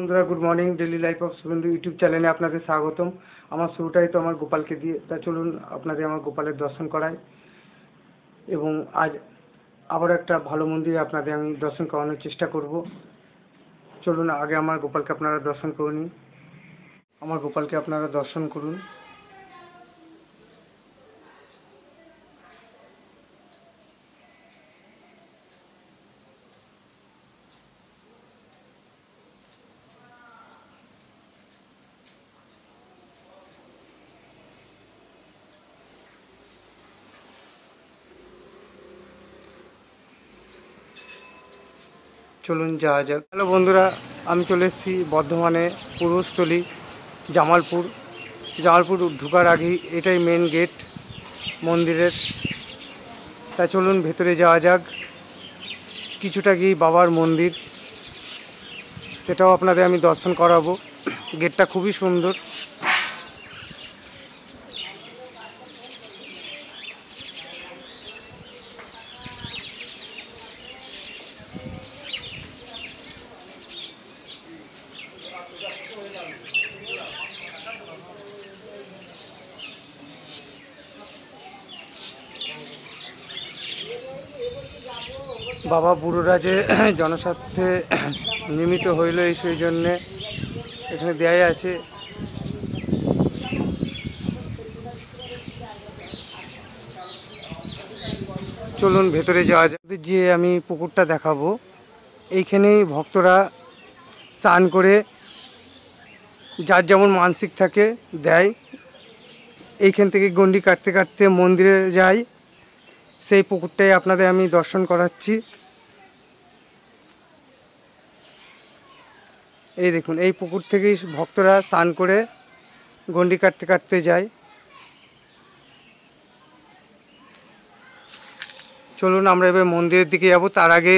বন্ধুরা, good morning. Daily life of Suvendu YouTube চ্যানেলে আপনাদের স্বাগতম। আমার শুরুটাই তো আমার গোপালকে দিয়ে, তা চলুন আপনাদের আমার গোপালের দর্শন করাই। এবং আজ আবার একটা ভালো মন্দিরে আপনাদের আমি দর্শন করানোর চেষ্টা করব। চলুন আগে আমার গোপালকে আপনারা দর্শন করে নিন। আমার গোপালকে আপনারা দর্শন করুন। চলুন যাওয়া যাক। হ্যালো বন্ধুরা, আমি চলে এসেছি বর্ধমানে পূর্বস্থলী জামালপুর ঢোকার আগেই এটাই মেন গেট মন্দিরের। তা চলুন ভেতরে যাওয়া যাক। কিছুটা গিয়ে বাবার মন্দির, সেটাও আপনাদের আমি দর্শন করাবো। গেটটা খুবই সুন্দর। বাবা বুড়োরা যে জনস্বার্থে নির্মিত হইল, এই সেই জন্যে এখানে দেয়াই আছে। চলুন ভেতরে যাওয়া যায়। যে আমি পুকুরটা দেখাবো, এইখানেই ভক্তরা স্নান করে যার যেমন মানসিক থাকে দেয়। এইখান থেকে গন্ডি কাটতে কাটতে মন্দিরে যাই। সেই পুকুরটাই আপনাদের আমি দর্শন করাচ্ছি। এই দেখুন, এই পুকুর থেকেই ভক্তরা স্নান করে গন্ডি কাটতে কাটতে যায়। চলুন আমরা এবার মন্দিরের দিকে যাব। তার আগে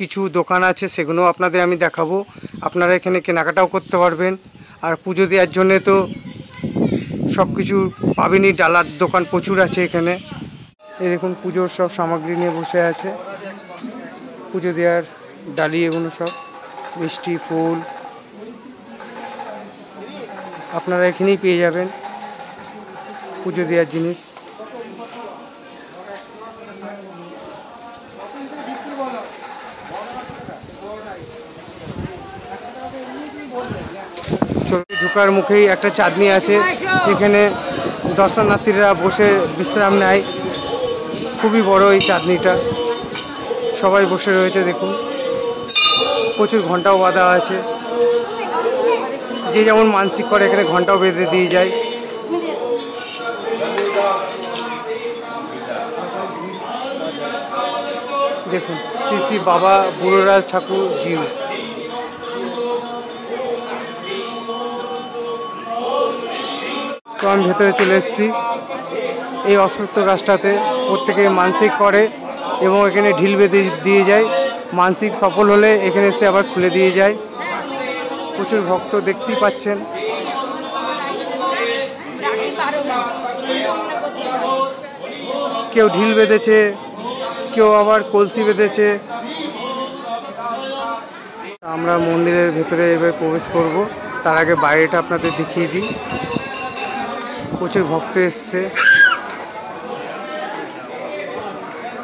কিছু দোকান আছে, সেগুলো আপনাদের আমি দেখাবো। আপনারা এখানে কেনাকাটাও করতে পারবেন। আর পুজো দেওয়ার জন্যে তো সব কিছু পাবেনই। ডালার দোকান প্রচুর আছে এখানে। এই দেখুন, পুজোর সব সামগ্রী নিয়ে বসে আছে। পুজো দেওয়ার ডালি, এগুলো সব মিষ্টি, ফুল আপনারা এখানেই পেয়ে যাবেন পুজো দেওয়ার জিনিস। ঢোকার মুখেই একটা চাঁদনি আছে, এখানে দর্শনার্থীরা বসে বিশ্রাম নেয়। খুবই বড় এই চাঁদনিটা, সবাই বসে রয়েছে। দেখুন, প্রচুর ঘন্টাও বাঁধা আছে। যে যেমন মানসিক করে এখানে ঘন্টাও বেঁধে দিয়ে যায়। দেখুন, শ্রী শ্রী বাবা বুড়োরাজ ঠাকুর জিউ। তো আমি ভেতরে চলে এসেছি। এই অশ্বত্থ গাছটাতে প্রত্যেকে মানসিক করে এবং এখানে ঢিল বেঁধে দিয়ে যায়। মানসিক সফল হলে এখানে এসে আবার খুলে দিয়ে যায়। প্রচুর ভক্ত দেখতেই পাচ্ছেন। কেউ ঢিল বেঁধেছে, কেউ আবার কলসি বেঁধেছে। আমরা মন্দিরের ভেতরে এবার প্রবেশ করব। তার আগে বাইরেটা আপনাদের দেখিয়ে দিই। প্রচুর ভক্ত এসছে।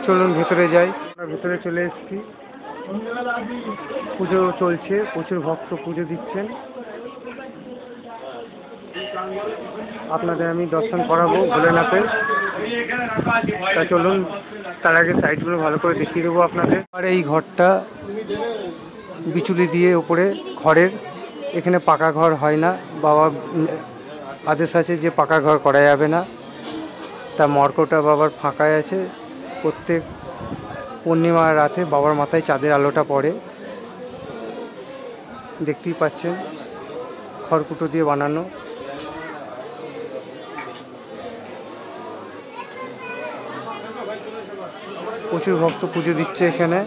চলুন ভেতরে যাই। আমরা ভেতরে চলে এসেছি। পুজো চলছে, প্রচুর ভক্ত পুজো দিচ্ছেন। আপনাদের আমি দর্শন করাবো ভোলেনাথের। তা চলুন, তার আগে সাইডগুলো ভালো করে দেখিয়ে দেবো আপনাদের। আর এই ঘরটা বিচুলি দিয়ে ওপরে খড়ের, এখানে পাকা ঘর হয় না। বাবা আদেশ আছে যে পাকা ঘর করা যাবে না। তা মর্কটা বাবার ফাঁকায় আছে। প্রত্যেক পূর্ণিমার রাতে বাবার মাথায় চাঁদের আলোটা পড়ে। দেখতেই পাচ্ছেন, খড়কুটো দিয়ে বানানো। প্রচুর ভক্ত পুজো দিচ্ছে এখানে।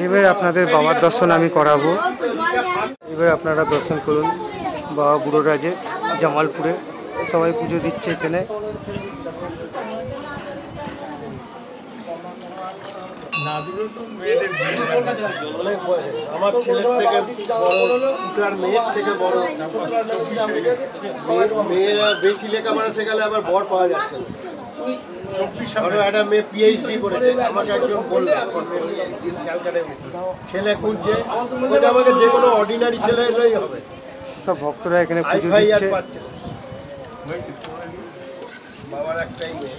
এবার আপনাদের বাবার দর্শন আমি করাবো। এবার আপনারা দর্শন করুন বাবা বুড়োরাজের জামালপুরে। সবাই পুজো দিচ্ছে এখানে। আমার ছেলের থেকে বড়, মেয়ের থেকে বড়, মেয়েরা বেশি লেখাপড়া শেখালে আবার বর পাওয়া যাচ্ছে না। একটা মেয়ে পিএইচডি করেছে, আমাকে একজন বললো ছেলে খুঁজছে, আমাকে যে কোনো অর্ডিনারি ছেলে এলেই হবে। সব ভক্তরা এখানে পুজো দিচ্ছে। বাবার একটাই মেয়ে।